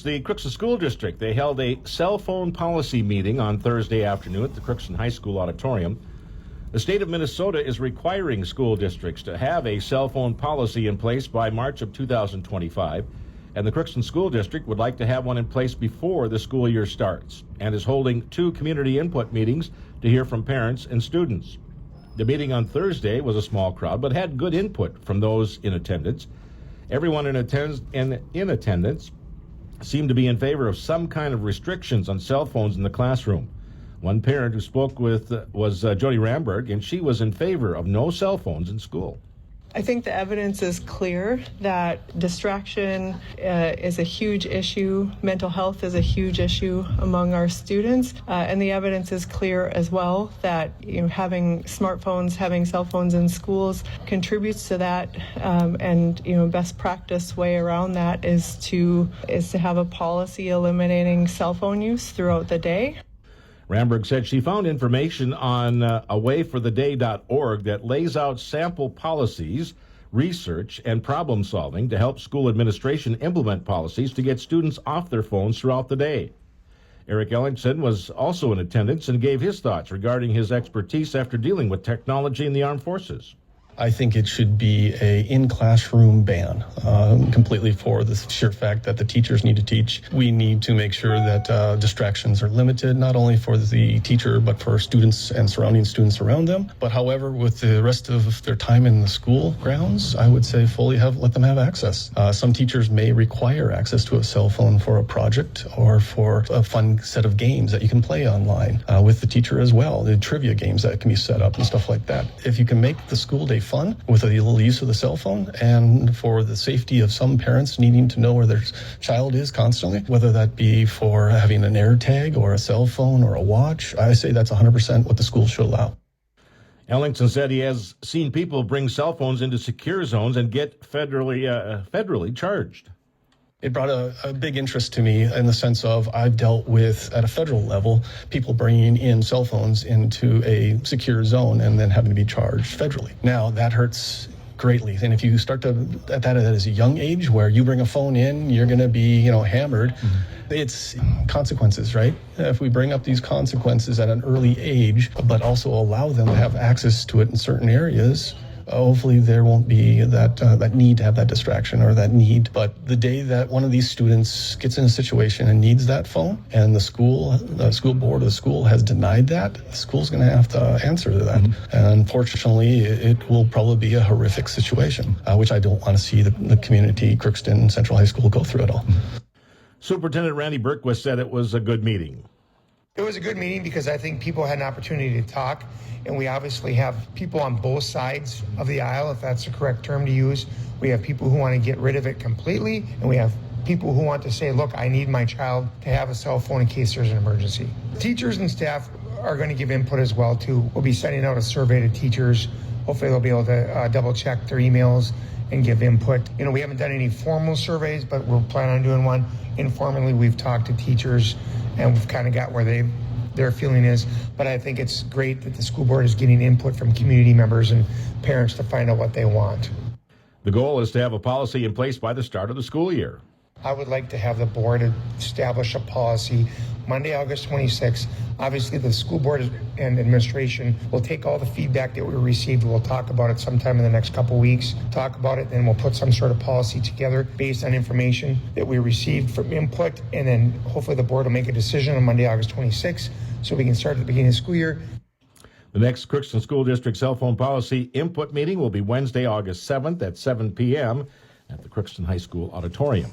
The Crookston School District, they held a cell phone policy meeting on Thursday afternoon at the Crookston High School auditorium. The state of Minnesota is requiring school districts to have a cell phone policy in place by March of 2025, and the Crookston School District would like to have one in place before the school year starts and is holding 2 community input meetings to hear from parents and students. The meeting on Thursday was a small crowd but had good input from those in attendance. Everyone in attendance seemed to be in favor of some kind of restrictions on cell phones in the classroom. One parent who spoke with was Jody Ramberg, and she was in favor of no cell phones in school. I think the evidence is clear that distraction is a huge issue. Mental health is a huge issue among our students. And the evidence is clear as well that having smartphones, having cell phones in schools contributes to that. And best practice way around that is to have a policy eliminating cell phone use throughout the day. Ramberg said she found information on awayfortheday.org that lays out sample policies, research, and problem solving to help school administration implement policies to get students off their phones throughout the day. Eric Ellingson was also in attendance and gave his thoughts regarding his expertise after dealing with technology in the armed forces. I think it should be a in-classroom ban, completely for the sheer fact that the teachers need to teach. We need to make sure that distractions are limited, not only for the teacher, but for students and surrounding students around them. But however, with the rest of their time in the school grounds, I would say let them have access. Some teachers may require access to a cell phone for a project or for a fun set of games that you can play online with the teacher as well. The trivia games that can be set up and stuff like that. If you can make the school day fun with a little use of the cell phone, and for the safety of some parents needing to know where their child is constantly, whether that be for having an air tag or a cell phone or a watch, I say that's 100% what the school should allow. Ellingson said he has seen people bring cell phones into secure zones and get federally charged. It brought a big interest to me in the sense of I've dealt with, at a federal level, people bringing in cell phones into a secure zone and then having to be charged federally. Now, that hurts greatly. And if you start to, at that as a young age, where you bring a phone in, you're going to be, hammered. Mm-hmm. It's consequences, right? If we bring up these consequences at an early age, but also allow them to have access to it in certain areas, hopefully there won't be that need to have that distraction or that need. But the day that one of these students gets in a situation and needs that phone, and the school board of the school has denied that, the school's going to have to answer to that. Mm-hmm. And unfortunately, it will probably be a horrific situation, which I don't want to see the community, Crookston Central High School, go through at all. Superintendent Randy Berquist said it was a good meeting. It was a good meeting because I think people had an opportunity to talk, and we obviously have people on both sides of the aisle, if that's the correct term to use. We have people who want to get rid of it completely, and we have people who want to say, look, I need my child to have a cell phone in case there's an emergency. Teachers and staff are going to give input as well, too. We'll be sending out a survey to teachers. Hopefully they'll be able to double check their emails and give input. We haven't done any formal surveys, but we're planning on doing one. Informally, we've talked to teachers, and we've kind of got where their feeling is. But I think it's great that the school board is getting input from community members and parents to find out what they want. The goal is to have a policy in place by the start of the school year. I would like to have the board establish a policy Monday, August 26th. Obviously, the school board and administration will take all the feedback that we received. We'll talk about it sometime in the next couple weeks, talk about it, and we'll put some sort of policy together based on information that we received from input. And then hopefully the board will make a decision on Monday, August 26th, so we can start at the beginning of the school year. The next Crookston School District cell phone policy input meeting will be Wednesday, August 7th at 7 p.m. at the Crookston High School auditorium.